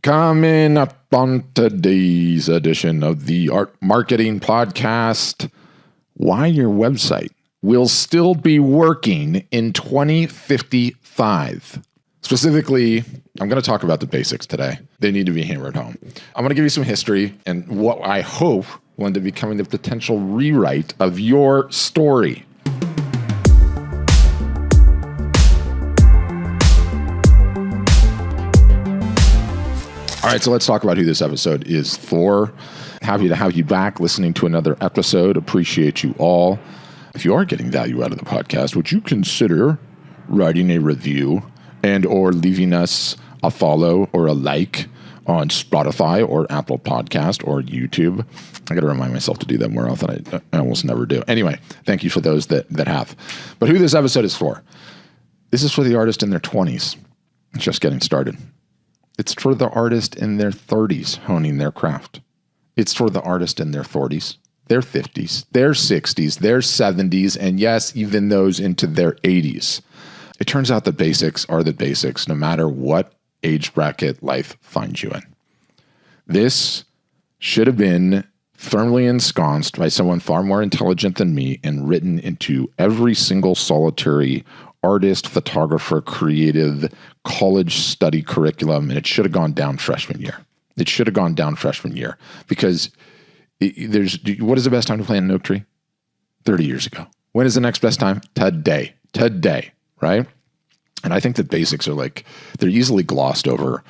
Coming up on today's edition of the Art Marketing Podcast, why your website will still be working in 2055. Specifically, I'm going to talk about the basics today. They need to be hammered home. I'm going to give you some history and what I hope will end up becoming the potential rewrite of your story. All right, so let's talk about who this episode is for. Happy to have you back listening to another episode. Appreciate you all. If you are getting value out of the podcast, would you consider writing a review and or leaving us a follow or a like on Spotify or Apple Podcast or YouTube? I got to remind myself to do that more often. I almost never do. Anyway, thank you for those that have. But who this episode is for? This is for the artist in their 20s, just getting started. It's for the artist in their 30s honing their craft. It's for the artist in their 40s, their 50s, their 60s, their 70s, and yes, even those into their 80s. It turns out the basics are the basics, no matter what age bracket life finds you in. This should have been firmly ensconced by someone far more intelligent than me and written into every single solitary artist, photographer, creative, college study curriculum, and it should have gone down freshman year. It should have gone down freshman year because what is the best time to plant an oak tree? 30 years ago. When is the next best time? Today, right? And I think the basics are they're easily glossed over.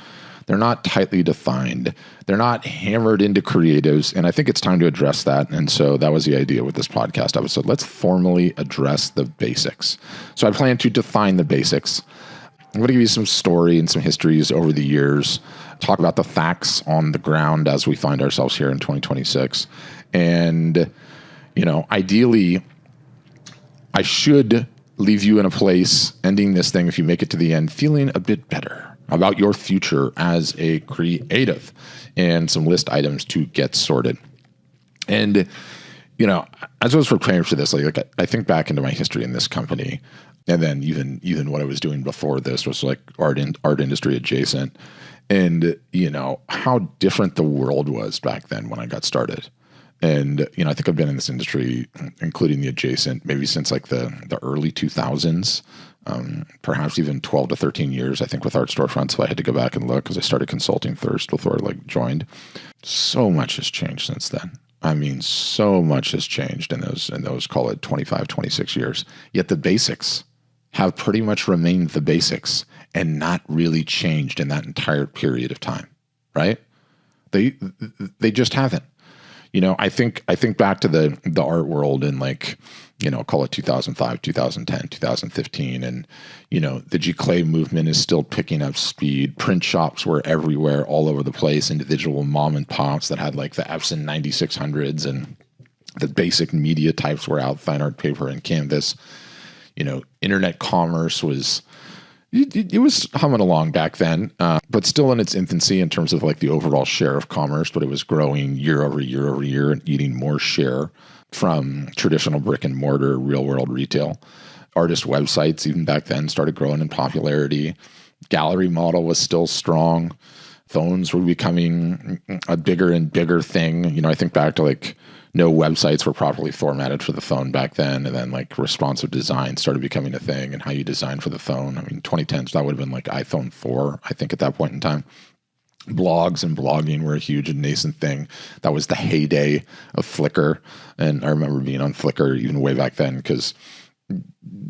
They're not tightly defined. They're not hammered into creatives. And I think it's time to address that. And so that was the idea with this podcast episode. Let's formally address the basics. So I plan to define the basics. I'm going to give you some story and some histories over the years, talk about the facts on the ground as we find ourselves here in 2026. And, ideally, I should leave you in a place ending this thing, if you make it to the end, feeling a bit better about your future as a creative and some list items to get sorted. And, as I was preparing for this, I think back into my history in this company, and then even what I was doing before this was art industry adjacent, and, how different the world was back then when I got started. And, I think I've been in this industry, including the adjacent, maybe since the early 2000s, perhaps even 12 to 13 years, I think, with art storefronts. If I had to go back and look, because I started consulting first before I joined. So much has changed since then. I mean, so much has changed in those call it 25, 26 years. Yet the basics have pretty much remained the basics and not really changed in that entire period of time, right? They just haven't. I think back to the art world in call it 2005, 2010, 2015. And, the Giclée movement is still picking up speed. Print shops were everywhere, all over the place. Individual mom and pops that had the Epson 9600s, and the basic media types were out, fine art, paper, and canvas. Internet commerce was, it was humming along back then, but still in its infancy in terms of the overall share of commerce, but it was growing year over year over year and eating more share from traditional brick and mortar real world retail. Artist websites, even back then, started growing in popularity. Gallery model was still strong. Phones were becoming a bigger and bigger thing. I think back to no websites were properly formatted for the phone back then. And then responsive design started becoming a thing, and how you design for the phone. 2010s, that would have been iPhone 4, I think, at that point in time. Blogs and blogging were a huge and nascent thing. That was the heyday of Flickr. And I remember being on Flickr even way back then because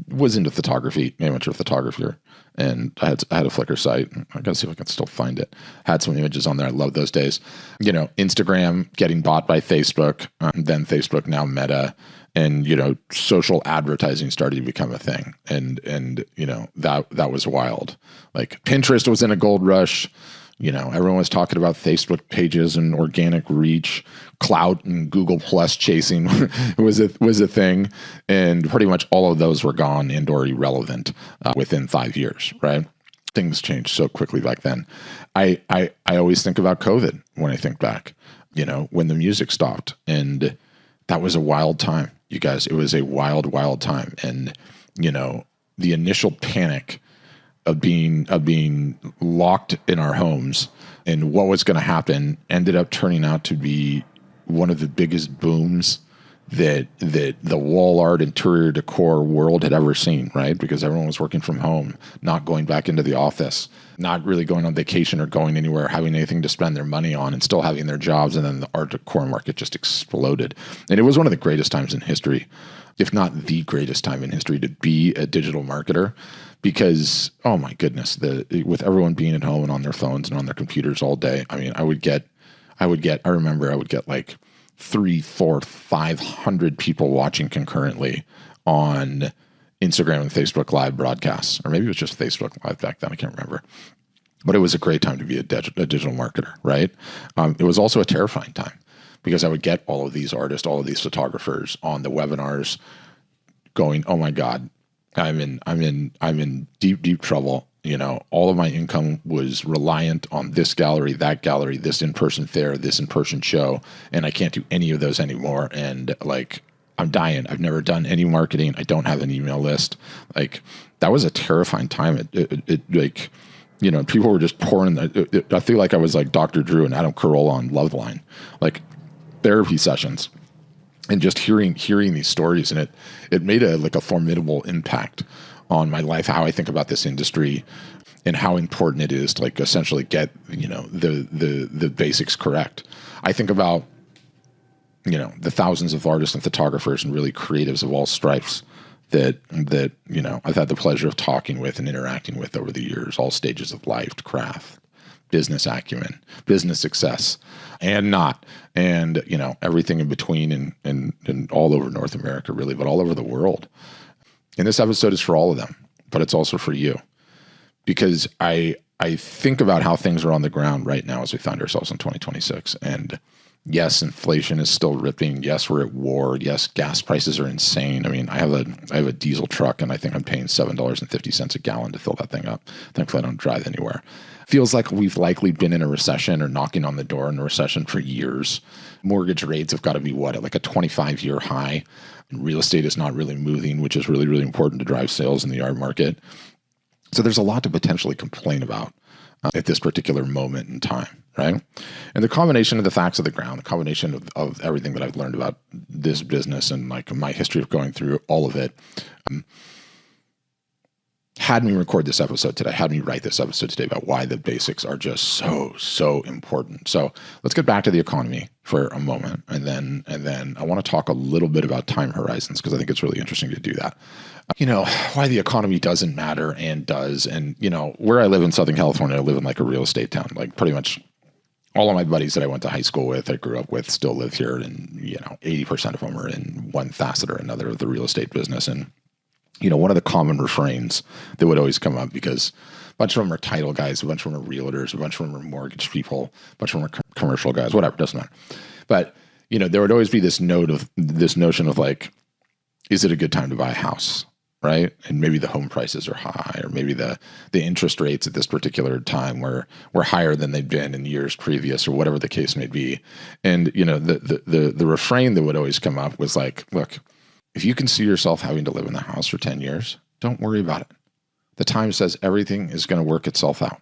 was into photography, amateur photographer. And I had a Flickr site. I got to see if I can still find it. Had some images on there. I love those days. Instagram getting bought by Facebook, then Facebook, now Meta. And, social advertising started to become a thing. And that was wild. Pinterest was in a gold rush. Everyone was talking about Facebook pages and organic reach. Clout and Google Plus chasing was a thing. And pretty much all of those were gone and or irrelevant within 5 years, right? Things changed so quickly back then. I always think about COVID when I think back, when the music stopped. And that was a wild time, you guys. It was a wild, wild time. And, the initial panic of being locked in our homes and what was going to happen ended up turning out to be one of the biggest booms that the wall art interior decor world had ever seen, right? Because everyone was working from home, not going back into the office, not really going on vacation or going anywhere, having anything to spend their money on, and still having their jobs. And then the art decor market just exploded. And it was one of the greatest times in history, if not the greatest time in history, to be a digital marketer. Because, oh my goodness, with everyone being at home and on their phones and on their computers all day, I mean, I remember I would get like 300, 400, 500 people watching concurrently on Instagram and Facebook live broadcasts, or maybe it was just Facebook live back then. I can't remember, but it was a great time to be a digital marketer, right? It was also a terrifying time because I would get all of these artists, all of these photographers on the webinars going, oh my God, I'm in deep trouble. You know, all of my income was reliant on this gallery, that gallery, this in-person fair, this in-person show, and I can't do any of those anymore. And like, I'm dying. I've never done any marketing. I don't have an email list. Like, that was a terrifying time. It like, you know, people were just pouring. I feel like I was like Dr. Drew and Adam Carolla on Loveline, like therapy sessions, and just hearing these stories, and it made a formidable impact on my life, how I think about this industry, and how important it is to like essentially get, you know, the basics correct. I think about, you know, the thousands of artists and photographers and really creatives of all stripes that you know, I've had the pleasure of talking with and interacting with over the years, all stages of life, craft, business acumen, business success, and not, and you know, everything in between, and all over North America, really, but all over the world. And this episode is for all of them, but it's also for you, because I think about how things are on the ground right now as we find ourselves in 2026. And yes, inflation is still ripping. Yes, we're at war. Yes, gas prices are insane. I mean, I have a diesel truck, and I think I'm paying $7.50 a gallon to fill that thing up. Thankfully, I don't drive anywhere. Feels like we've likely been in a recession or knocking on the door in a recession for years. Mortgage rates have got to be at like a 25-year high. Real estate is not really moving, which is really, really important to drive sales in the art market. So there's a lot to potentially complain about at this particular moment in time, right? And the combination of the facts of the ground, the combination of everything that I've learned about this business and like my history of going through all of it, had me record this episode today, had me write this episode today about why the basics are just so important. So let's get back to the economy for a moment. And then I want to talk a little bit about time horizons, because I think it's really interesting to do that. You know, why the economy doesn't matter and does. And, you know, where I live in Southern California, I live in like a real estate town. Like pretty much all of my buddies that I went to high school with, I grew up with, still live here. And, you know, 80% of them are in one facet or another of the real estate business. And, you know, one of the common refrains that would always come up, because a bunch of them are title guys, a bunch of them are realtors, a bunch of them are mortgage people, a bunch of them are commercial guys, whatever, doesn't matter. But, you know, there would always be this notion of like, is it a good time to buy a house, right? And maybe the home prices are high, or maybe the interest rates at this particular time were higher than they'd been in years previous, or whatever the case may be. And, you know, the refrain that would always come up was like, look, if you can see yourself having to live in the house for 10 years, don't worry about it. The time says everything is going to work itself out.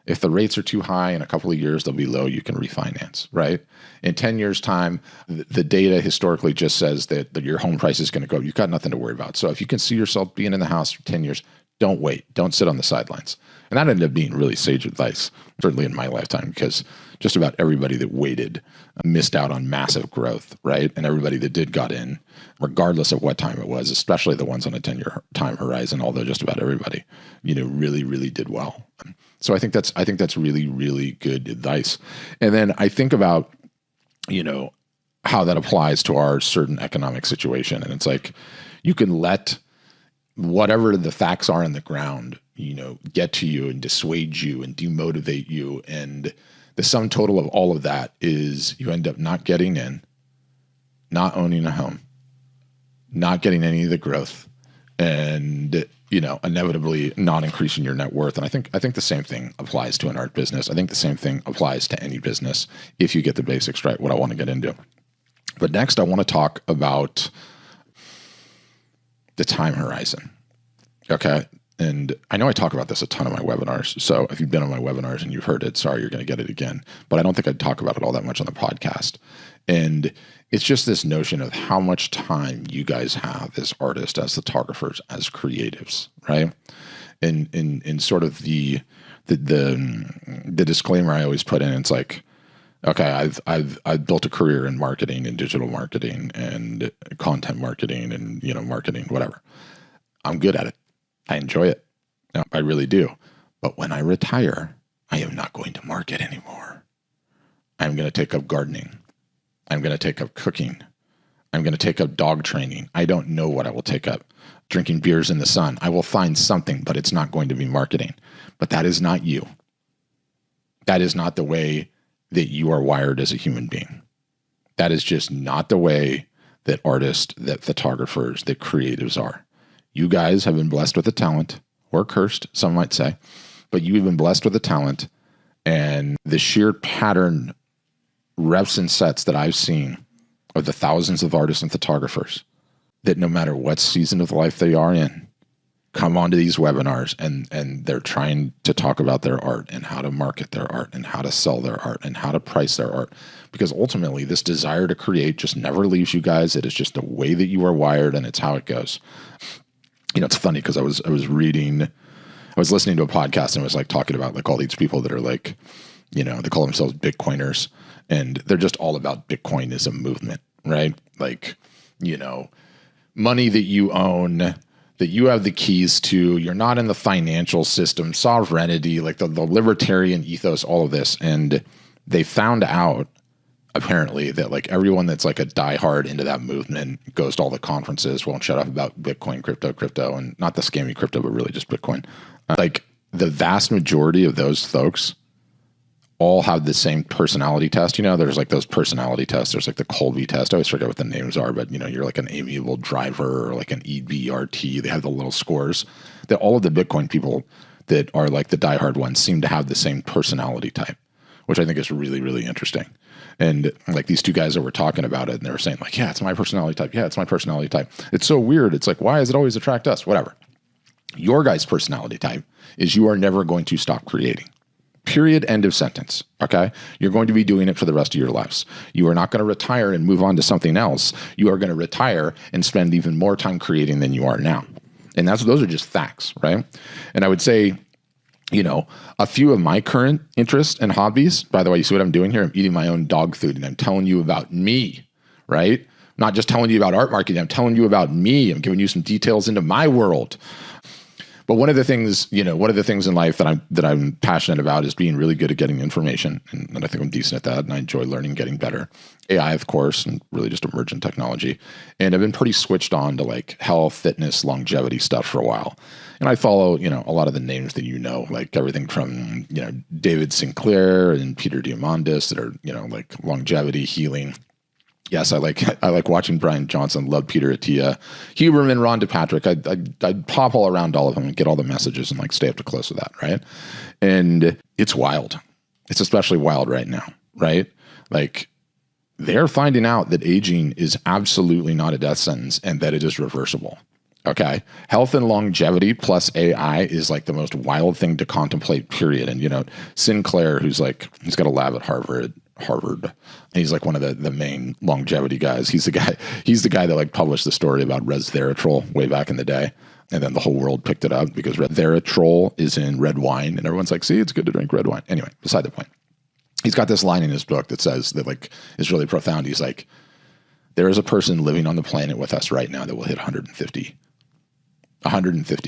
If the rates are too high in a couple of years, they'll be low, you can refinance, right? In 10 years' time, the data historically just says that your home price is going to go. You've got nothing to worry about. So if you can see yourself being in the house for 10 years, don't wait. Don't sit on the sidelines. And that ended up being really sage advice, certainly in my lifetime, because just about everybody that waited missed out on massive growth, right? And everybody that did got in, regardless of what time it was, especially the ones on a 10-year time horizon, although just about everybody, you know, really, really did well. So I think that's really, really good advice. And then I think about, you know, how that applies to our certain economic situation. And it's like, you can let whatever the facts are on the ground, you know, get to you and dissuade you and demotivate you. And the sum total of all of that is you end up not getting in, not owning a home, not getting any of the growth, and, you know, inevitably not increasing your net worth. And I think the same thing applies to an art business. I think the same thing applies to any business if you get the basics right, what I want to get into. But next, I want to talk about the time horizon. Okay. And I know I talk about this a ton on my webinars. So if you've been on my webinars and you've heard it, sorry, you're going to get it again. But I don't think I'd talk about it all that much on the podcast. And it's just this notion of how much time you guys have as artists, as photographers, as creatives, right? And in sort of the disclaimer I always put in, it's like, okay, I've built a career in marketing and digital marketing and content marketing and, marketing, whatever. I'm good at it. I enjoy it. No, I really do. But when I retire, I am not going to market anymore. I'm going to take up gardening. I'm going to take up cooking. I'm going to take up dog training. I don't know what I will take up. Drinking beers in the sun. I will find something, but it's not going to be marketing. But that is not you. That is not the way that you are wired as a human being. That is just not the way that artists, that photographers, that creatives are. You guys have been blessed with a talent, or cursed, some might say, but you've been blessed with a talent, and the sheer pattern reps and sets that I've seen of the thousands of artists and photographers that no matter what season of life they are in, come onto these webinars and they're trying to talk about their art and how to market their art and how to sell their art and how to price their art. Because ultimately this desire to create just never leaves you guys. It is just the way that you are wired, and it's how it goes. It's funny because I was listening to a podcast and it was like talking about like all these people that are like, they call themselves Bitcoiners, and they're just all about Bitcoin as a movement, right? Like, money that you own, that you have the keys to, you're not in the financial system, sovereignty, like the libertarian ethos, all of this. And they found out apparently that like everyone that's like a diehard into that movement goes to all the conferences, won't shut up about Bitcoin, crypto, and not the scammy crypto, but really just Bitcoin. Like the vast majority of those folks all have the same personality test. There's like those personality tests. There's like the Colby test. I always forget what the names are, but you're like an amiable driver or like an EBRT. They have the little scores that all of the Bitcoin people that are like the diehard ones seem to have the same personality type, which I think is really, really interesting. And like these two guys that were talking about it, and they were saying like, yeah, it's my personality type. Yeah, it's my personality type. It's so weird. It's like, why does it always attract us? Whatever. Your guy's personality type is you are never going to stop creating. Period. End of sentence. Okay. You're going to be doing it for the rest of your lives. You are not going to retire and move on to something else. You are going to retire and spend even more time creating than you are now. And those are just facts. Right. And I would say, a few of my current interests and hobbies, by the way, you see what I'm doing here? I'm eating my own dog food and I'm telling you about me, right? I'm not just telling you about art marketing. I'm telling you about me. I'm giving you some details into my world. But one of the things in life that I'm passionate about is being really good at getting information. And I think I'm decent at that. And I enjoy learning, getting better. AI, of course, and really just emergent technology. And I've been pretty switched on to like health, fitness, longevity stuff for a while. And I follow, a lot of the names that like everything from, David Sinclair and Peter Diamandis that are, like longevity, healing. Yes, I like watching Brian Johnson, love Peter Attia, Huberman, Rhonda Patrick. I'd pop all around all of them and get all the messages and like stay up to close with that, right? And it's wild. It's especially wild right now, right? Like they're finding out that aging is absolutely not a death sentence and that it is reversible. Okay. Health and longevity plus AI is like the most wild thing to contemplate, period. And, Sinclair, he's got a lab at Harvard. And he's like one of the main longevity guys. He's the guy that like published the story about resveratrol way back in the day. And then the whole world picked it up because resveratrol is in red wine. And everyone's like, see, it's good to drink red wine. Anyway, beside the point. He's got this line in his book that says that like is really profound. He's like, there is a person living on the planet with us right now that will hit 150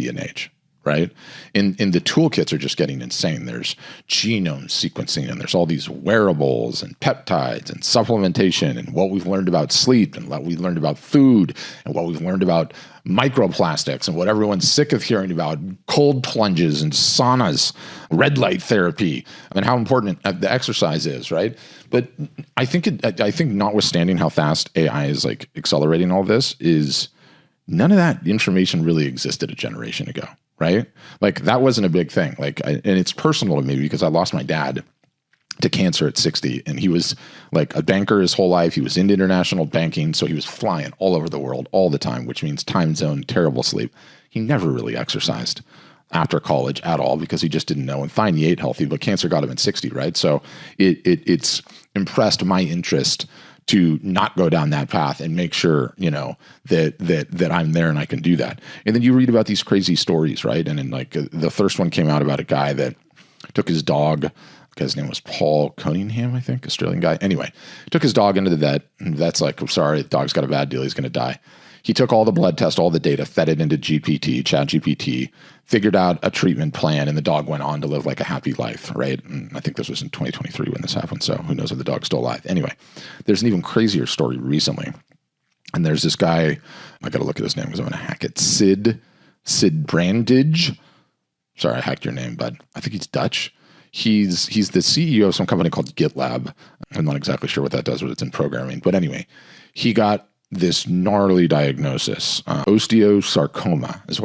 in age, right? And the toolkits are just getting insane. There's genome sequencing and there's all these wearables and peptides and supplementation and what we've learned about sleep and what we've learned about food and what we've learned about microplastics and what everyone's sick of hearing about, cold plunges and saunas, red light therapy, and how important the exercise is, right? But I think notwithstanding how fast AI is like accelerating all this is none of that information really existed a generation ago, right? Like that wasn't a big thing. And it's personal to me because I lost my dad to cancer at 60, and he was like a banker his whole life. He was into international banking, so he was flying all over the world all the time, which means time zone, terrible sleep. He never really exercised. after college at all because he just didn't know. And fine, he ate healthy, but cancer got him at 60, right? So it's impressed my interest to not go down that path and make sure, that I'm there and I can do that. And then you read about these crazy stories, right? And then the first one came out about a guy that took his dog. The guy's name was Paul Cunningham, I think, Australian guy. Anyway, took his dog into the vet, and the vet's like, I'm sorry, the dog's got a bad deal. He's going to die. He took all the blood tests, all the data, fed it into ChatGPT, figured out a treatment plan, and the dog went on to live like a happy life, right? And I think this was in 2023 when this happened, so who knows if the dog's still alive. Anyway, there's an even crazier story recently. And there's this guy, I got to look at his name because I'm going to hack it, Sid Brandage. Sorry, I hacked your name, bud. I think he's Dutch. He's the CEO of some company called GitLab. I'm not exactly sure what that does, but it's in programming. But anyway, he got this gnarly diagnosis, osteosarcoma is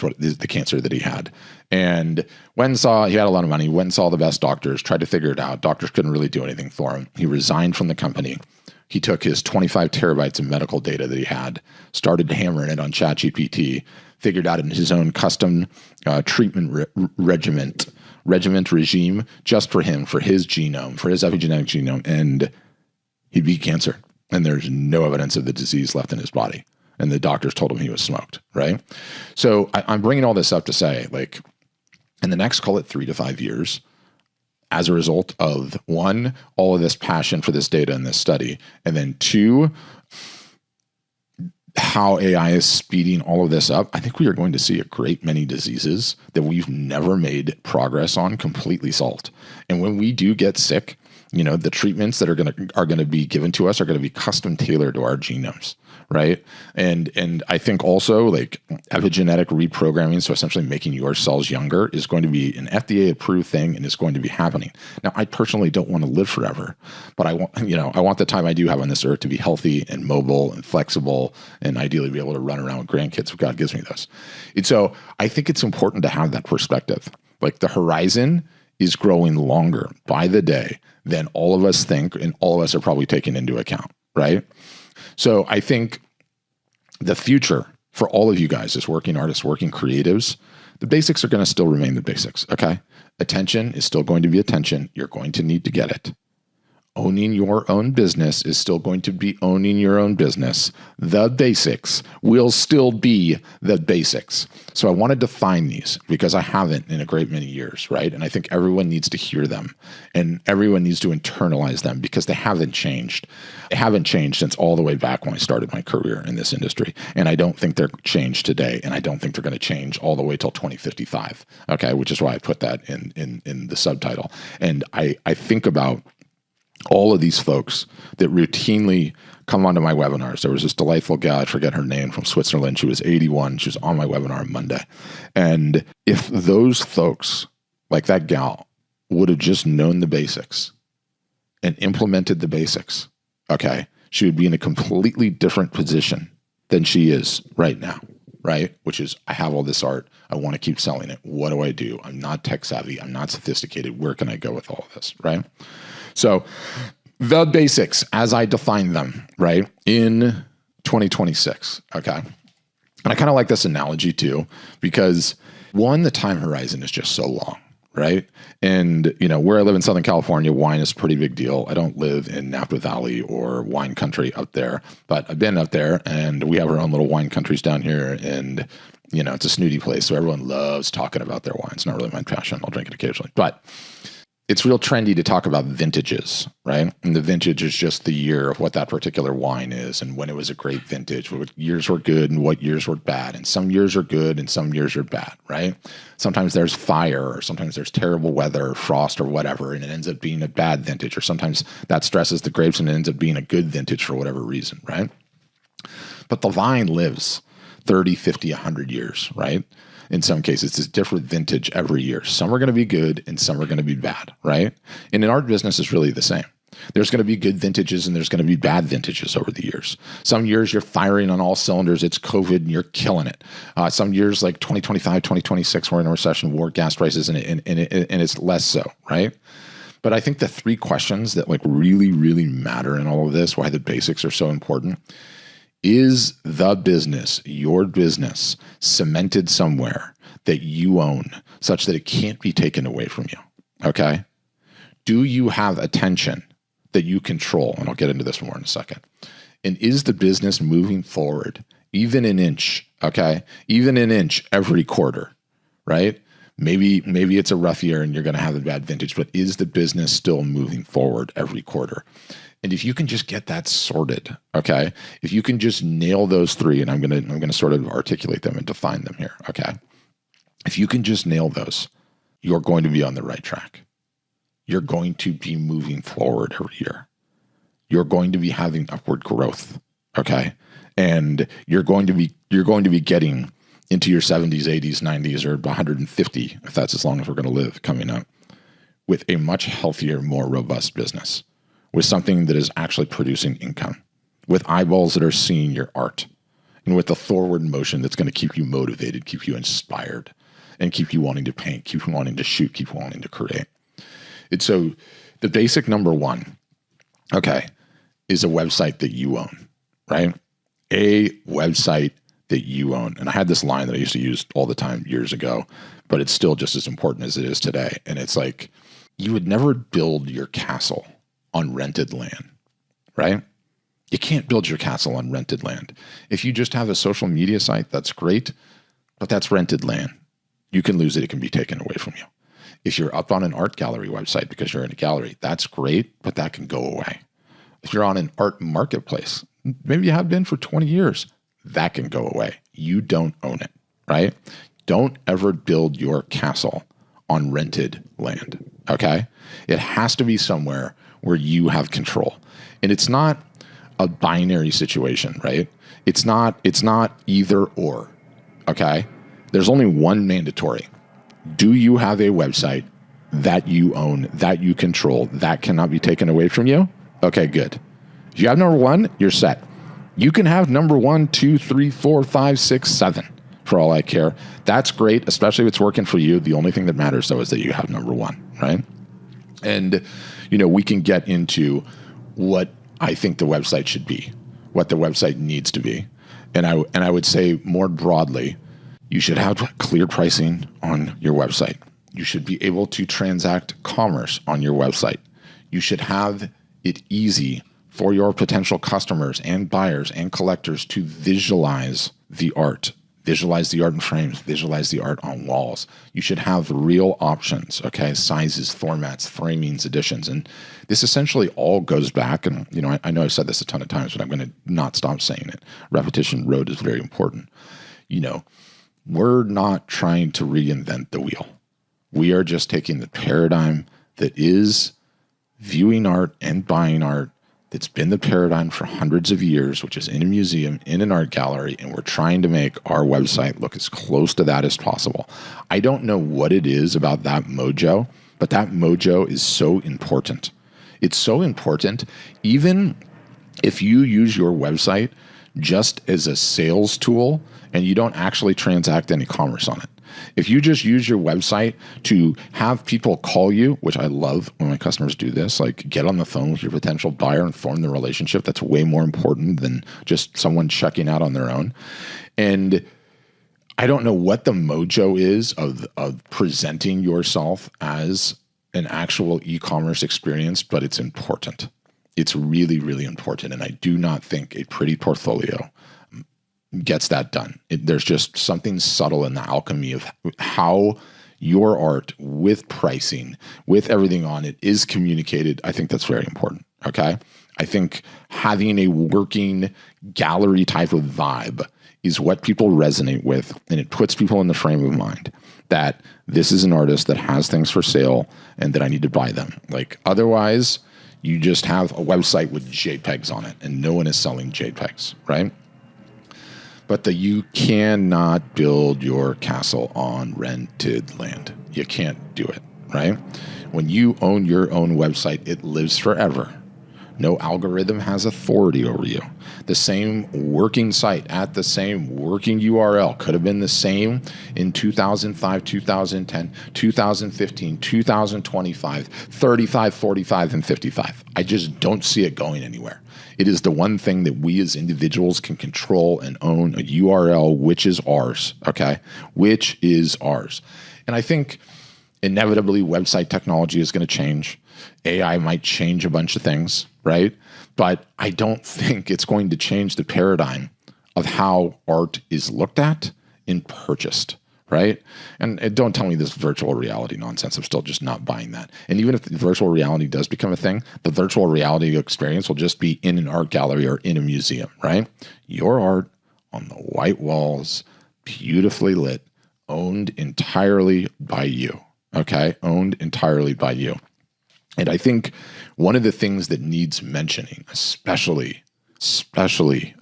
what is the cancer that he had. And he had a lot of money, went and saw the best doctors, tried to figure it out. Doctors couldn't really do anything for him. He resigned from the company. He took his 25 terabytes of medical data that he had, started hammering it on ChatGPT, figured out in his own custom treatment regime just for him, for his genome, for his epigenetic genome, and he beat cancer. And there's no evidence of the disease left in his body. And the doctors told him he was smoked, right? So I'm bringing all this up to say, in the next, call it 3 to 5 years, as a result of, one, all of this passion for this data and this study, and then two, how AI is speeding all of this up, I think we are going to see a great many diseases that we've never made progress on completely solved. And when we do get sick, the treatments that are going to be given to us are going to be custom tailored to our genomes, right? And I think also epigenetic reprogramming, so essentially making your cells younger, is going to be an FDA approved thing and is going to be happening. Now, I personally don't want to live forever, but I want the time I do have on this earth to be healthy and mobile and flexible and ideally be able to run around with grandkids if God gives me those. And so I think it's important to have that perspective. The horizon is growing longer by the day than all of us think, and all of us are probably taking into account, right? So I think the future for all of you guys as working artists, working creatives, the basics are going to still remain the basics, okay? Attention is still going to be attention. You're going to need to get it. Owning your own business is still going to be owning your own business. The basics will still be the basics. So I want to define these because I haven't in a great many years, right? And I think everyone needs to hear them and everyone needs to internalize them because they haven't changed. They haven't changed since all the way back when I started my career in this industry. And I don't think they're changed today. And I don't think they're going to change all the way till 2055, okay? Which is why I put that in the subtitle. And I think about all of these folks that routinely come onto my webinars. There was this delightful gal, I forget her name, from Switzerland. She was 81. She was on my webinar on Monday. And if those folks, like that gal, would have just known the basics and implemented the basics, okay, she would be in a completely different position than she is right now, right? Which is, I have all this art. I want to keep selling it. What do I do? I'm not tech savvy. I'm not sophisticated. Where can I go with all of this, right? So the basics as I define them, right, in 2026, okay? And I kind of like this analogy too, because one, the time horizon is just so long, right? And, where I live in Southern California, wine is a pretty big deal. I don't live in Napa Valley or wine country up there, but I've been up there and we have our own little wine countries down here. And, it's a snooty place. So everyone loves talking about their wine. It's not really my passion. I'll drink it occasionally, but it's real trendy to talk about vintages, right? And the vintage is just the year of what that particular wine is and when it was a great vintage, what years were good and what years were bad. And some years are good and some years are bad, right? Sometimes there's fire or sometimes there's terrible weather or frost or whatever, and it ends up being a bad vintage. Or sometimes that stresses the grapes and it ends up being a good vintage for whatever reason, right? But the vine lives 30, 50, 100 years, right? In some cases, it's a different vintage every year. Some are going to be good and some are going to be bad, right? And in art business, it's really the same. There's going to be good vintages and there's going to be bad vintages over the years. Some years you're firing on all cylinders. It's COVID and you're killing it. Some years like 2025, 2026, we're in a recession, war, gas prices, and it's less so, right? But I think the three questions that really, really matter in all of this, why the basics are so important, Is the business, your business, cemented somewhere that you own such that it can't be taken away from you? Okay? Do you have attention that you control? And I'll get into this more in a second. And is the business moving forward, even an inch, okay? Even an inch every quarter, right? Maybe it's a rough year and you're going to have a bad vintage, but is the business still moving forward every quarter? And if you can just get that sorted, okay? If you can just nail those three, and I'm gonna sort of articulate them and define them here, okay? If you can just nail those, you're going to be on the right track. You're going to be moving forward every year. You're going to be having upward growth, okay? And you're going to be getting into your 70s, 80s, 90s, or 150, if that's as long as we're going to live coming up, with a much healthier, more robust business, with something that is actually producing income, with eyeballs that are seeing your art, and with the forward motion that's going to keep you motivated, keep you inspired, and keep you wanting to paint, keep you wanting to shoot, keep you wanting to create. And so the basic number one, okay, is a website that you own, right? A website that you own. And I had this line that I used to use all the time years ago, but it's still just as important as it is today. And it's like, you would never build your castle on rented land, right? You can't build your castle on rented land. If you just have a social media site, that's great, but that's rented land. You can lose it. It can be taken away from you. If you're up on an art gallery website because you're in a gallery, that's great, but that can go away. If you're on an art marketplace, maybe you have been for 20 years, that can go away. You don't own it, right? Don't ever build your castle on rented land, okay? It has to be somewhere where you have control. And it's not a binary situation, right? It's not either or, okay? There's only one mandatory. Do you have a website that you own, that you control, that cannot be taken away from you? Okay, good. If you have number one, you're set. You can have number 1, 2, 3, 4, 5, 6, 7, for all I care. That's great, especially if it's working for you. The only thing that matters, though, is that you have number one, right? And, we can get into what I think the website should be, what the website needs to be. And I would say more broadly, you should have clear pricing on your website. You should be able to transact commerce on your website. You should have it easy for your potential customers and buyers and collectors to visualize the art in frames, visualize the art on walls. You should have real options, okay? Sizes, formats, framings, editions. And this essentially all goes back, and I know I've said this a ton of times, but I'm going to not stop saying it. Repetition road is very important. We're not trying to reinvent the wheel. We are just taking the paradigm that is viewing art and buying art, that's been the paradigm for hundreds of years, which is in a museum, in an art gallery, and we're trying to make our website look as close to that as possible. I don't know what it is about that mojo, but that mojo is so important. It's so important, even if you use your website just as a sales tool and you don't actually transact any commerce on it. If you just use your website to have people call you, which I love when my customers do this, like get on the phone with your potential buyer and form the relationship, that's way more important than just someone checking out on their own. And I don't know what the mojo is of presenting yourself as an actual e-commerce experience, but it's important. It's really, really important. And I do not think a pretty portfolio gets that done. There's just something subtle in the alchemy of how your art with pricing, with everything on it is communicated. I think that's very important. Okay. I think having a working gallery type of vibe is what people resonate with. And it puts people in the frame of mind that this is an artist that has things for sale and that I need to buy them. Like otherwise you just have a website with JPEGs on it and no one is selling JPEGs, right? But you cannot build your castle on rented land. You can't do it, right? When you own your own website, it lives forever. No algorithm has authority over you. The same working site at the same working URL could have been the same in 2005, 2010, 2015, 2025, 35, 45, and 55. I just don't see it going anywhere. It is the one thing that we as individuals can control and own, a URL, which is ours, okay? Which is ours. And I think inevitably website technology is going to change. AI might change a bunch of things, right? But I don't think it's going to change the paradigm of how art is looked at and purchased, right? And don't tell me this virtual reality nonsense. I'm still just not buying that. And even if the virtual reality does become a thing, the virtual reality experience will just be in an art gallery or in a museum, right? Your art on the white walls, beautifully lit, owned entirely by you, okay? Owned entirely by you. And I think one of the things that needs mentioning, especially,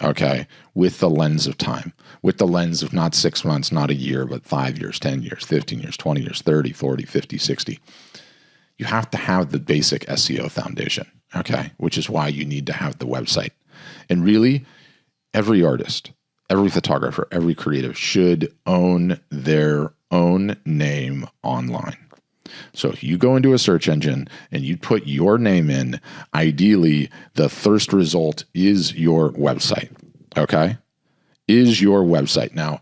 okay, with the lens of time, with the lens of not 6 months, not a year, but 5 years, 10 years, 15 years, 20 years, 30, 40, 50, 60, you have to have the basic SEO foundation, okay, which is why you need to have the website. And really, every artist, every photographer, every creative should own their own name online. So if you go into a search engine and you put your name in, ideally the first result is your website, okay? Is your website. Now,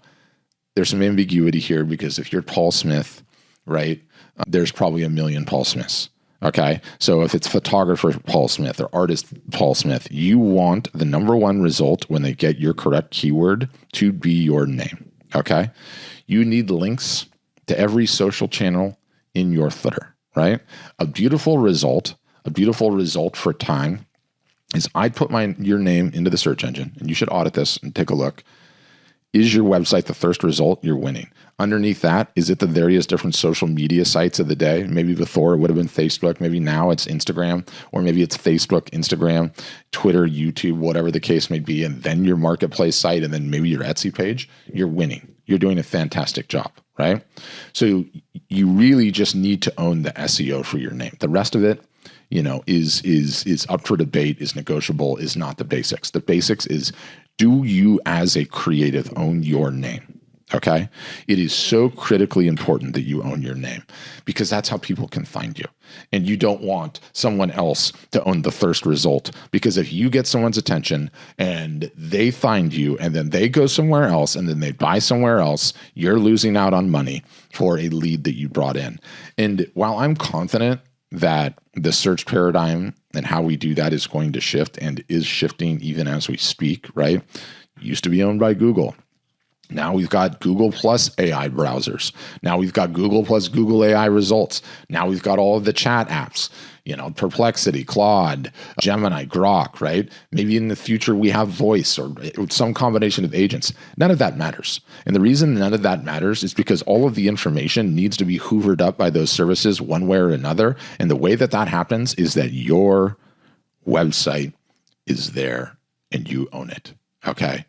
there's some ambiguity here because if you're Paul Smith, right, there's probably a million Paul Smiths, okay? So if it's photographer Paul Smith or artist Paul Smith, you want the number one result when they get your correct keyword to be your name, okay? You need links to every social channel in your footer, right? A beautiful result for time is I'd put your name into the search engine, and you should audit this and take a look. Is your website the first result? You're winning. Underneath that, is it the various different social media sites of the day? Maybe before it would have been Facebook. Maybe now it's Instagram, or maybe it's Facebook, Instagram, Twitter, YouTube, whatever the case may be, and then your marketplace site, and then maybe your Etsy page. You're winning. You're doing a fantastic job, right? So you really just need to own the SEO for your name. The rest of it, is up for debate, is negotiable, is not the basics. The basics is, do you as a creative own your name? Okay? It is so critically important that you own your name because that's how people can find you. And you don't want someone else to own the first result, because if you get someone's attention and they find you and then they go somewhere else and then they buy somewhere else, you're losing out on money for a lead that you brought in. And while I'm confident that the search paradigm and how we do that is going to shift and is shifting even as we speak, right? It used to be owned by Google. Now we've got Google plus AI browsers. Now we've got Google plus Google AI results. Now we've got all of the chat apps, Perplexity, Claude, Gemini, Grok, right? Maybe in the future we have voice or some combination of agents. None of that matters. And the reason none of that matters is because all of the information needs to be hoovered up by those services one way or another. And the way that happens is that your website is there and you own it, okay?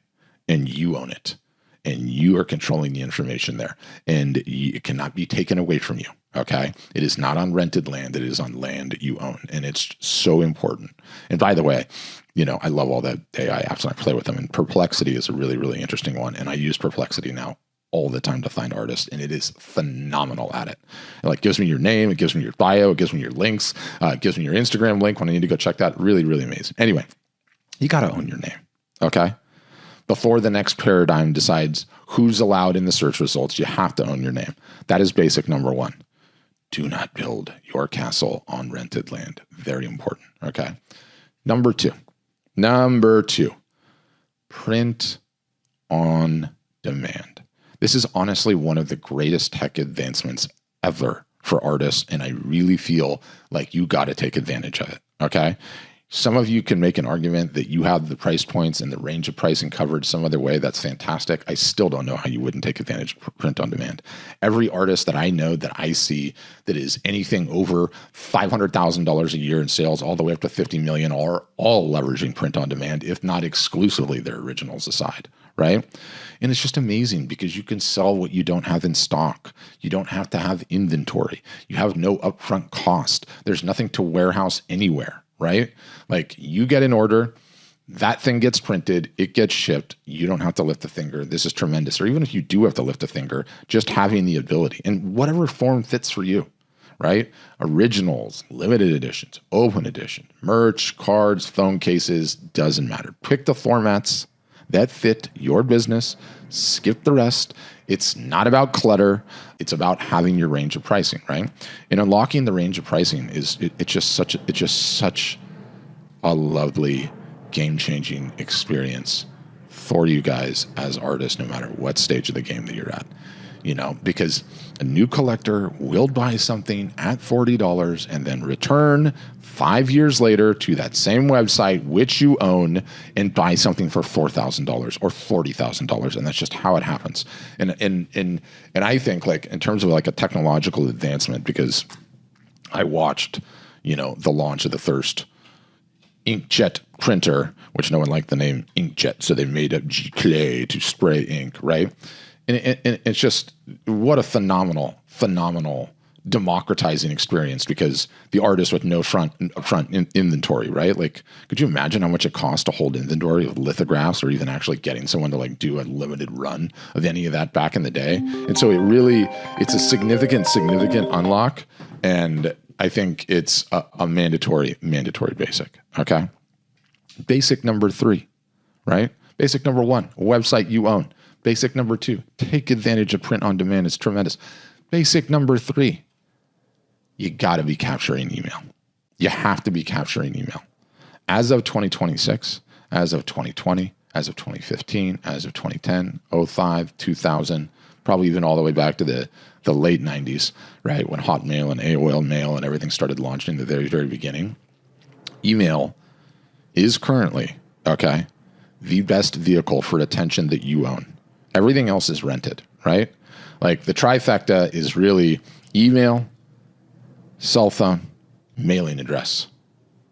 And you own it. And you are controlling the information there, and it cannot be taken away from you, okay? It is not on rented land. It is on land you own, and it's so important. And by the way, I love all the AI apps, and I play with them, and Perplexity is a really, really interesting one, and I use Perplexity now all the time to find artists, and it is phenomenal at it. It gives me your name, it gives me your bio, it gives me your links, it gives me your Instagram link when I need to go check that. Really, really amazing. Anyway, you got to own your name, okay? Before the next paradigm decides who's allowed in the search results, you have to own your name. That is basic number one. Do not build your castle on rented land. Very important, okay? Number two, print on demand. This is honestly one of the greatest tech advancements ever for artists, and I really feel like you got to take advantage of it, okay? Some of you can make an argument that you have the price points and the range of pricing covered some other way. That's fantastic. I still don't know how you wouldn't take advantage of print on demand. Every artist that I know that I see that is anything over $500,000 a year in sales all the way up to $50 million are all leveraging print on demand, if not exclusively their originals aside, right? And it's just amazing because you can sell what you don't have in stock. You don't have to have inventory. You have no upfront cost. There's nothing to warehouse anywhere. right? Like you get an order, that thing gets printed, it gets shipped. You don't have to lift a finger. This is tremendous. Or even if you do have to lift a finger, just having the ability in whatever form fits for you, right? Originals, limited editions, open edition, merch, cards, phone cases, doesn't matter. Pick the formats that fit your business, skip the rest. It's not about clutter. It's about having your range of pricing, right? And unlocking the range of pricing it's just such a lovely game-changing experience for you guys as artists, no matter what stage of the game that you're at. Because a new collector will buy something at $40 and then return 5 years later to that same website, which you own, and buy something for $4,000 or $40,000. And that's just how it happens. And I think, like, in terms of like a technological advancement, because I watched, the launch of the first inkjet printer, which no one liked the name inkjet, so they made up G-Clay to spray ink, right? And it's just, what a phenomenal democratizing experience, because the artist with no upfront inventory, right? Like, could you imagine how much it costs to hold inventory of lithographs, or even actually getting someone to like do a limited run of any of that back in the day? And so it's a significant unlock. And I think it's a mandatory basic. Okay. Basic number 3, right? Basic number 1, a website you own. Basic number 2, take advantage of print on demand. It's tremendous. Basic number 3, you got to be capturing email. You have to be capturing email. As of 2026, as of 2020, as of 2015, as of 2010, 05, 2000, probably even all the way back to the late 90s, right? When Hotmail and AOL Mail and everything started launching in the very, very beginning. Email is currently, okay, the best vehicle for attention that you own. Everything else is rented, right? Like the trifecta is really email, cell phone, mailing address.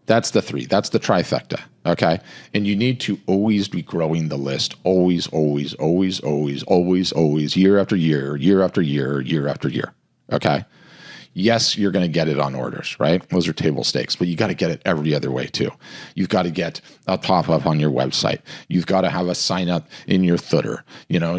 That's the 3. That's the trifecta, okay? And you need to always be growing the list. Always, year after year, okay? Yes, you're going to get it on orders, right? Those are table stakes, but you got to get it every other way too. You've got to get a pop-up on your website. You've got to have a sign-up in your footer.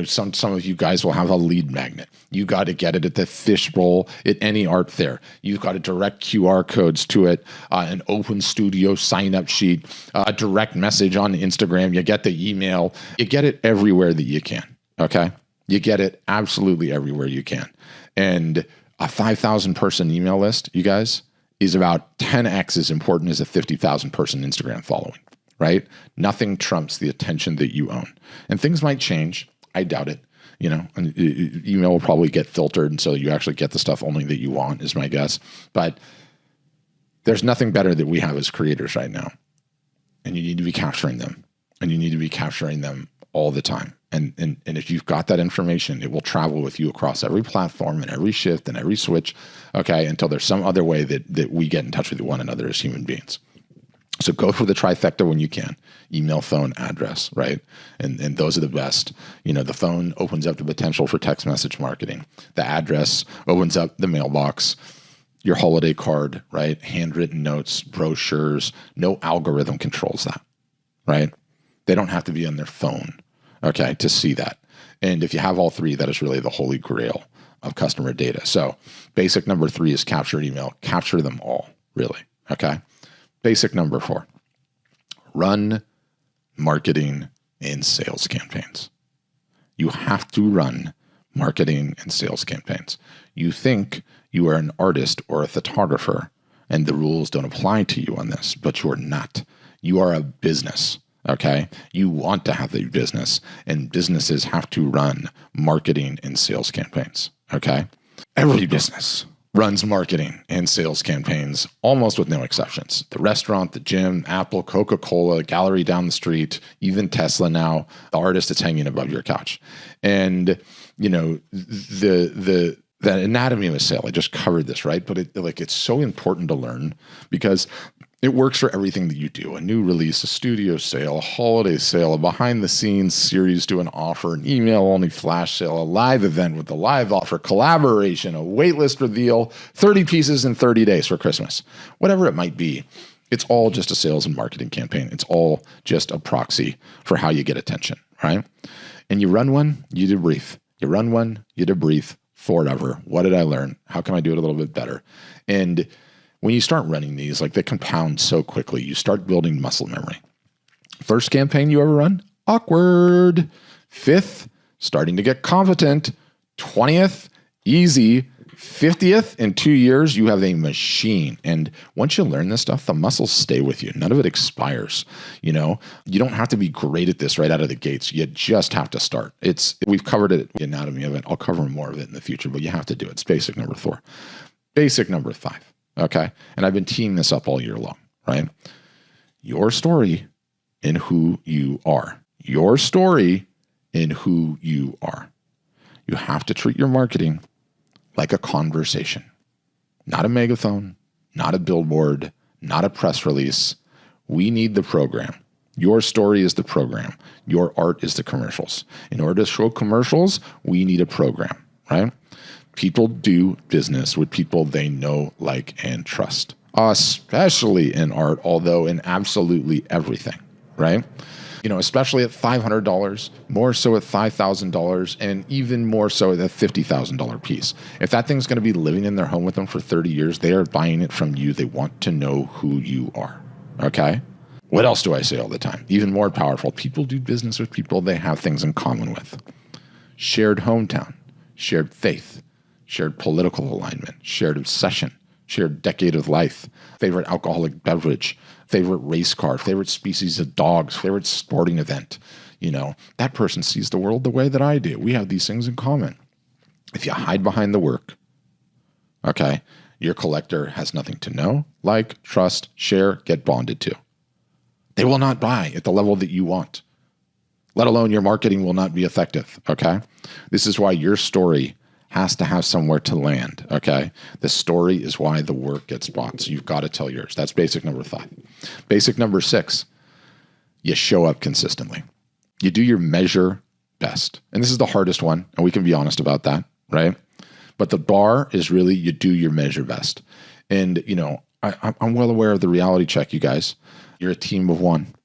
Some of you guys will have a lead magnet. You got to get it at the fishbowl at any art fair. You've got to direct QR codes to it, an open studio sign-up sheet, a direct message on Instagram. You get the email. You get it everywhere that you can, okay? You get it absolutely everywhere you can. And a 5,000 person email list, you guys, is about 10x as important as a 50,000 person Instagram following, right? Nothing trumps the attention that you own. And things might change. I doubt it. Email will probably get filtered, and so you actually get the stuff only that you want, is my guess. But there's nothing better that we have as creators right now. And you need to be capturing them. And you need to be capturing them all the time. And if you've got that information, it will travel with you across every platform and every shift and every switch, okay, until there's some other way that we get in touch with one another as human beings. So go for the trifecta when you can. Email, phone, address, right? And those are the best. The phone opens up the potential for text message marketing. The address opens up the mailbox, your holiday card, right? Handwritten notes, brochures. No algorithm controls that, right? They don't have to be on their phone, okay, to see that. And if you have all 3, that is really the holy grail of customer data. So basic number 3 is capture email. Capture them all, really, okay? Basic number 4, run marketing and sales campaigns. You have to run marketing and sales campaigns. You think you are an artist or a photographer and the rules don't apply to you on this, but you're not. You are a business. Okay. You want to have a business, and businesses have to run marketing and sales campaigns. Okay. Every business runs marketing and sales campaigns almost with no exceptions. The restaurant, the gym, Apple, Coca-Cola, gallery down the street, even Tesla now, the artist that's hanging above your couch. And, the anatomy of a sale, I just covered this, right? But it's so important to learn because it works for everything that you do. A new release, a studio sale, a holiday sale, a behind-the-scenes series to an offer, an email-only flash sale, a live event with a live offer, collaboration, a waitlist reveal, 30 pieces in 30 days for Christmas. Whatever it might be, It's all just a sales and marketing campaign. It's all just a proxy for how you get attention, right? And you run one, you debrief. You run one, you debrief forever. What did I learn? How can I do it a little bit better? And when you start running these, like they compound so quickly, you start building muscle memory. First campaign you ever run? Awkward. 5th, starting to get competent. 20th, easy. 50th, in 2 years, you have a machine. And once you learn this stuff, the muscles stay with you. None of it expires. You don't have to be great at this right out of the gates. You just have to start. We've covered it, the anatomy of it. I'll cover more of it in the future, but you have to do it. It's basic number 4. Basic number 5. Okay. And I've been teeing this up all year long, right? Your story in who you are. Your story in who you are. You have to treat your marketing like a conversation, not a megaphone, not a billboard, not a press release. We need the program. Your story is the program. Your art is the commercials. In order to show commercials, we need a program, right? People do business with people they know, like, and trust, especially in art, although in absolutely everything, right? Especially at $500, more so at $5,000, and even more so at a $50,000 piece. If that thing's going to be living in their home with them for 30 years, they are buying it from you. They want to know who you are. Okay? What else do I say all the time? Even more powerful. People do business with people they have things in common with. Shared hometown, shared faith, shared political alignment, shared obsession, shared decade of life, favorite alcoholic beverage, favorite race car, favorite species of dogs, favorite sporting event. That person sees the world the way that I do. We have these things in common. If you hide behind the work, okay, your collector has nothing to know, like, trust, share, get bonded to. They will not buy at the level that you want, let alone your marketing will not be effective, okay? This is why your story has to have somewhere to land, okay? The story is why the work gets bought, so you've got to tell yours. That's basic number 5. Basic number 6, you show up consistently. You do your measure best. And this is the hardest one, and we can be honest about that, right? But the bar is really you do your measure best. And, I'm well aware of the reality check, you guys. You're a team of one.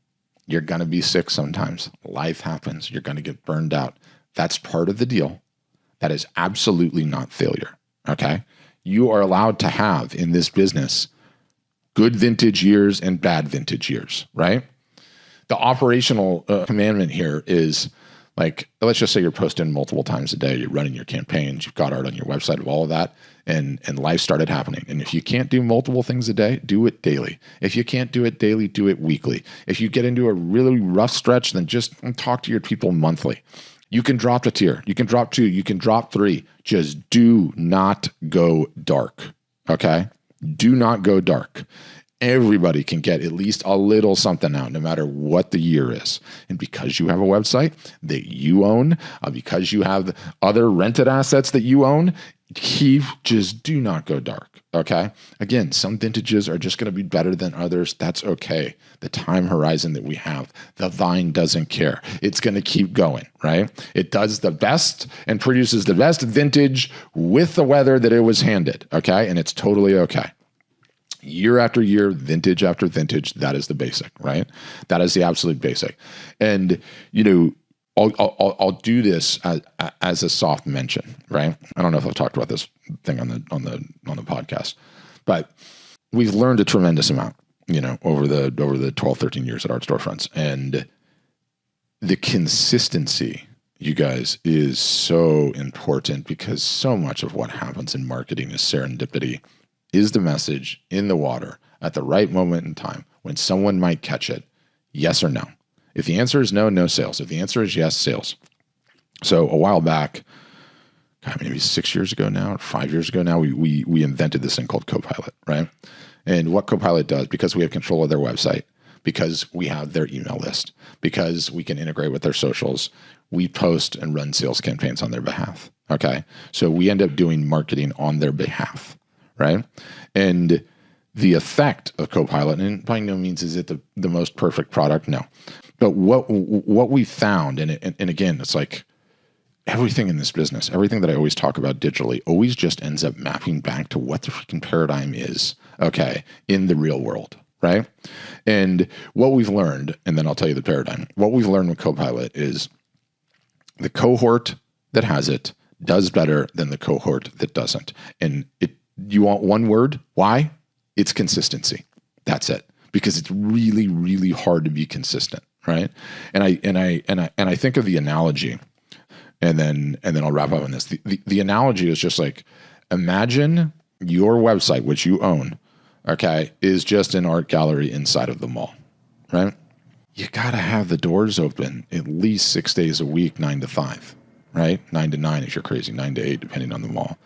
You're going to be sick sometimes. Life happens. You're going to get burned out. That's part of the deal. That is absolutely not failure, okay? You are allowed to have in this business good vintage years and bad vintage years, right? The operational commandment here is like, let's just say you're posting multiple times a day, you're running your campaigns, you've got art on your website, all of that, and life started happening. And if you can't do multiple things a day, do it daily. If you can't do it daily, do it weekly. If you get into a really rough stretch, then just talk to your people monthly. You can drop a tier. You can drop 2. You can drop 3. Just do not go dark, okay? Do not go dark. Everybody can get at least a little something out, no matter what the year is. And because you have a website that you own, because you have other rented assets that you own, just do not go dark, okay? Again, some vintages are just going to be better than others. That's okay. The time horizon that we have, the vine doesn't care. It's going to keep going, right? It does the best and produces the best vintage with the weather that it was handed, okay? And it's totally okay. Year after year, vintage after vintage, that is the basic, right? That is the absolute basic. And, I'll do this as a soft mention, right? I don't know if I've talked about this thing on the podcast, but we've learned a tremendous amount, over the 12, 13 years at Art Storefronts, and the consistency, you guys, is so important because so much of what happens in marketing is serendipity. Is the message in the water at the right moment in time when someone might catch it? Yes or no? If the answer is no, no sales. If the answer is yes, sales. So a while back, maybe 6 years ago now, or 5 years ago now, we invented this thing called Copilot, right? And what Copilot does, because we have control of their website, because we have their email list, because we can integrate with their socials, we post and run sales campaigns on their behalf, okay? So we end up doing marketing on their behalf, right? And the effect of Copilot, and by no means is it the most perfect product, no. But what we found, and again, it's like everything in this business, everything that I always talk about digitally, always just ends up mapping back to what the freaking paradigm is, okay, in the real world, right? And what we've learned, and then I'll tell you the paradigm, what we've learned with Copilot is the cohort that has it does better than the cohort that doesn't. And you want one word? Why? It's consistency. That's it. Because it's really, really hard to be consistent, right? And I think of the analogy, and then I'll wrap up on this. The analogy is just like, imagine your website, which you own, okay, is just an art gallery inside of the mall, right? You got to have the doors open at least 6 days a week, 9 to 5, right? 9 to 9 if you're crazy, 9 to 8, depending on the mall.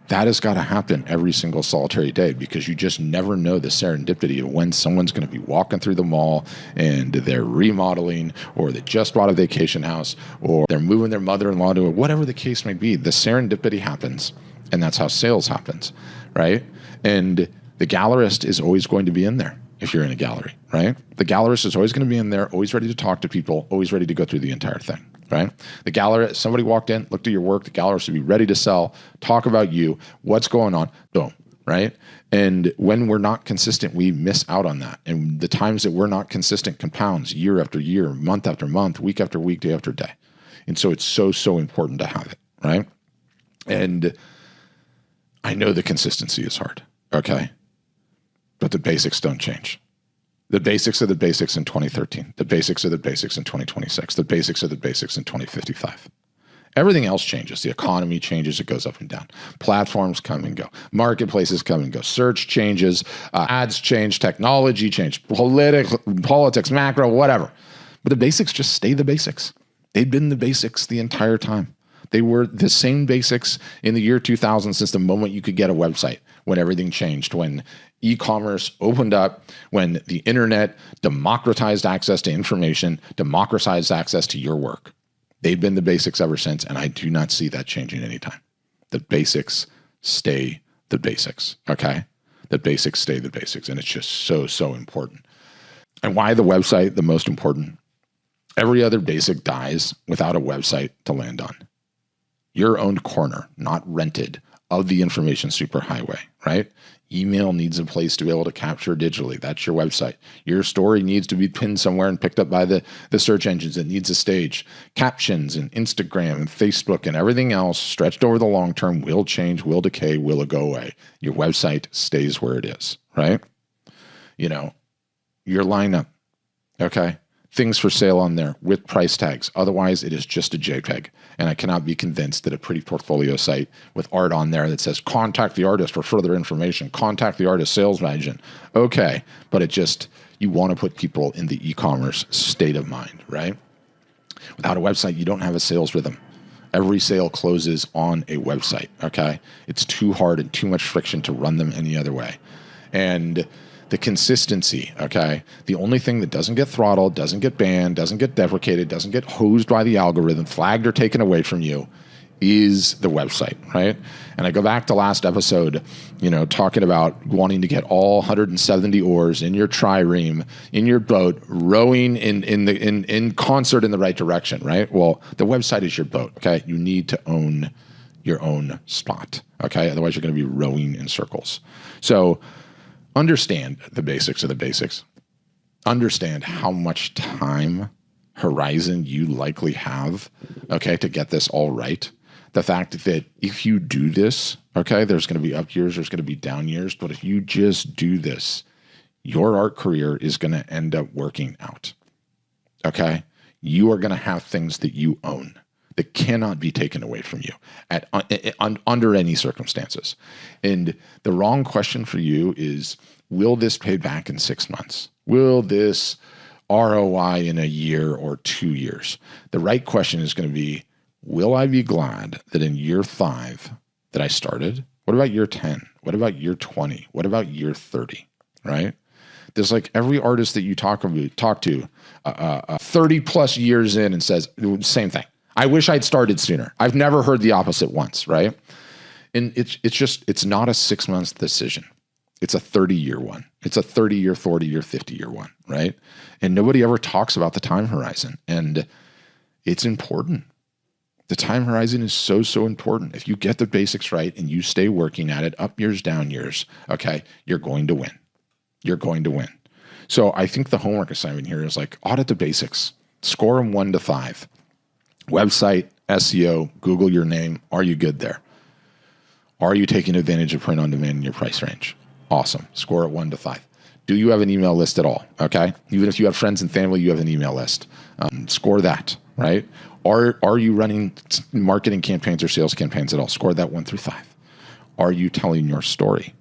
That has got to happen every single solitary day, because you just never know the serendipity of when someone's going to be walking through the mall and they're remodeling, or they just bought a vacation house, or they're moving their mother-in-law to it, whatever the case may be. The serendipity happens, and that's how sales happens, right? And the gallerist is always going to be in there if you're in a gallery, right? The gallerist is always going to be in there, always ready to talk to people, always ready to go through the entire thing. Right? The gallerist, somebody walked in, looked at your work, the gallerist would be ready to sell, talk about you, what's going on, boom, right? And when we're not consistent, we miss out on that. And the times that we're not consistent compounds year after year, month after month, week after week, day after day. And so it's so, so important to have it, right? And I know the consistency is hard, okay? But the basics don't change. The basics are the basics in 2013. The basics are the basics in 2026. The basics are the basics in 2055. Everything else changes. The economy changes. It goes up and down. Platforms come and go. Marketplaces come and go. Search changes. Ads change. Technology change. Politics, macro, whatever. But the basics just stay the basics. They've been the basics the entire time. They were the same basics in the year 2000 since the moment you could get a website, when everything changed, when e-commerce opened up, when the internet democratized access to information, democratized access to your work. They've been the basics ever since, and I do not see that changing anytime. The basics stay the basics, okay? The basics stay the basics, and it's just so, so important. And why the website the most important? Every other basic dies without a website to land on. Your own corner, not rented, of the information superhighway, right? Email needs a place to be able to capture digitally. That's your website. Your story needs to be pinned somewhere and picked up by the search engines. It needs a stage. Captions and Instagram and Facebook and everything else stretched over the long term will change, will decay, will go away. Your website stays where it is, right? You know, your lineup, okay? Things for sale on there with price tags. Otherwise, it is just a JPEG. And I cannot be convinced that a pretty portfolio site with art on there that says, contact the artist for further information, contact the artist sales agent. Okay, but it just, you want to put people in the e-commerce state of mind, right? Without a website, you don't have a sales rhythm. Every sale closes on a website, okay? It's too hard and too much friction to run them any other way. And the consistency, okay? The only thing that doesn't get throttled, doesn't get banned, doesn't get deprecated, doesn't get hosed by the algorithm, flagged or taken away from you is the website, right? And I go back to last episode, you know, talking about wanting to get all 170 oars in your trireme, in your boat, rowing in concert in the right direction, right? Well, the website is your boat, okay? You need to own your own spot, okay? Otherwise, you're going to be rowing in circles. So understand the basics of the basics. Understand how much time horizon you likely have, okay, to get this all right. The fact that if you do this, okay, there's going to be up years, there's going to be down years, but if you just do this, your art career is going to end up working out, okay? You are going to have things that you own that cannot be taken away from you under any circumstances. And the wrong question for you is, will this pay back in 6 months? Will this ROI in a year or 2 years? The right question is going to be, will I be glad that in year 5 that I started? What about year 10? What about year 20? What about year 30, right? There's like every artist that you talk to 30 plus years in and says, same thing. I wish I'd started sooner. I've never heard the opposite once, right? And it's not a 6 month decision. It's a 30-year one. It's a 30-year, 40-year, 50-year one, right? And nobody ever talks about the time horizon. And it's important. The time horizon is so, so important. If you get the basics right and you stay working at it, up years, down years, okay, you're going to win. You're going to win. So I think the homework assignment here is like audit the basics, score them 1 to 5. Website, SEO, Google your name. Are you good there? Are you taking advantage of print on demand in your price range? Awesome. Score it 1 to 5. Do you have an email list at all? Okay. Even if you have friends and family, you have an email list. Score that, right? Are you running marketing campaigns or sales campaigns at all? Score that 1 through 5. Are you telling your story?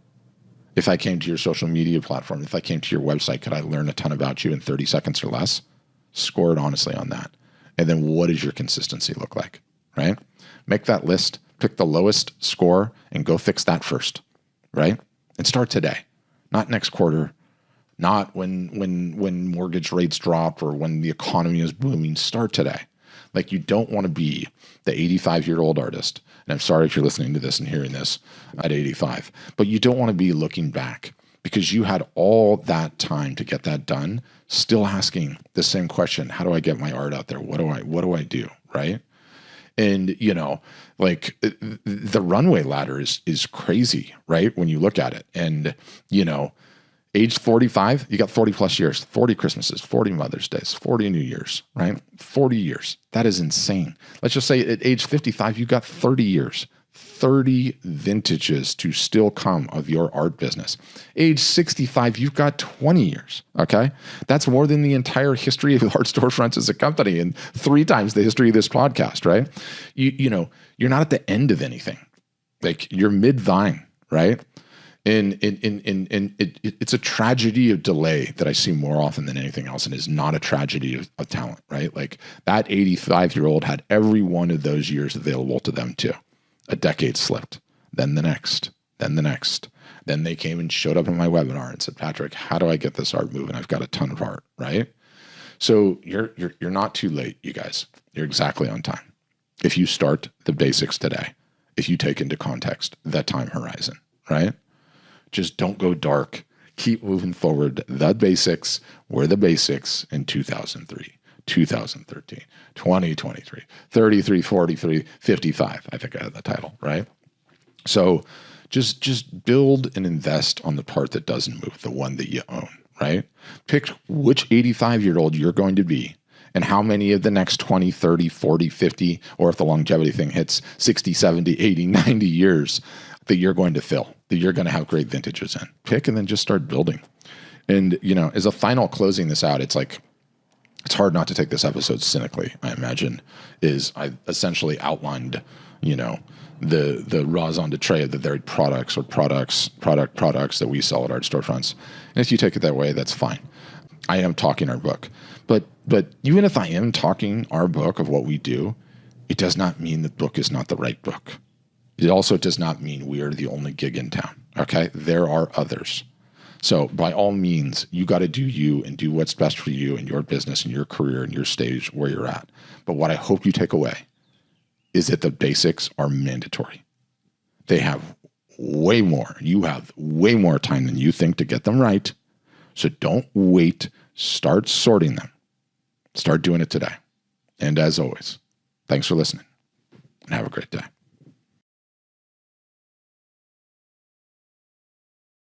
If I came to your social media platform, if I came to your website, could I learn a ton about you in 30 seconds or less? Score it honestly on that. And then what does your consistency look like, right? Make that list, pick the lowest score, and go fix that first, right? And start today, not next quarter, not when mortgage rates drop or when the economy is booming. Start today. Like, you don't want to be the 85-year-old artist. And I'm sorry if you're listening to this and hearing this at 85, but you don't want to be looking back because you had all that time to get that done, still asking the same question: how do I get my art out there? What do I do? Right? And, you know, like, the runway ladder is crazy, right? When you look at it. And, you know, age 45, you got 40 plus years, 40 Christmases, 40 Mother's Days, 40 New Years, right? 40 years. That is insane. Let's just say at age 55, you got 30 years, 30 vintages to still come of your art business. Age 65, you've got 20 years, okay? That's more than the entire history of Art Storefronts as a company and 3 times the history of this podcast, right? You know, you're not at the end of anything. Like, you're mid-vine, right? And it's a tragedy of delay that I see more often than anything else, and is not a tragedy of talent, right? Like, that 85-year-old had every one of those years available to them too. A decade slipped, then the next, then the next. Then they came and showed up in my webinar and said, Patrick, how do I get this art moving? I've got a ton of art, right? So you're not too late, you guys. You're exactly on time. If you start the basics today, if you take into context that time horizon, right? Just don't go dark. Keep moving forward. The basics were the basics in 2003, 2013, 2023, 33, 43, 55. I think I had the title, right? So just build and invest on the part that doesn't move, the one that you own, right? Pick which 85-year-old you're going to be and how many of the next 20, 30, 40, 50, or if the longevity thing hits 60, 70, 80, 90 years that you're going to fill, that you're going to have great vintages in. Pick and then just start building. And, you know, as a final closing this out, it's like, it's hard not to take this episode cynically, I imagine, is I essentially outlined, you know, the raison d'etre of the varied products that we sell at Art Storefronts. And if you take it that way, that's fine. I am talking our book. But even if I am talking our book of what we do, it does not mean the book is not the right book. It also does not mean we are the only gig in town, okay? There are others. So by all means, you got to do you and do what's best for you and your business and your career and your stage where you're at. But what I hope you take away is that the basics are mandatory. They have way more. You have way more time than you think to get them right. So don't wait. Start sorting them. Start doing it today. And as always, thanks for listening and have a great day.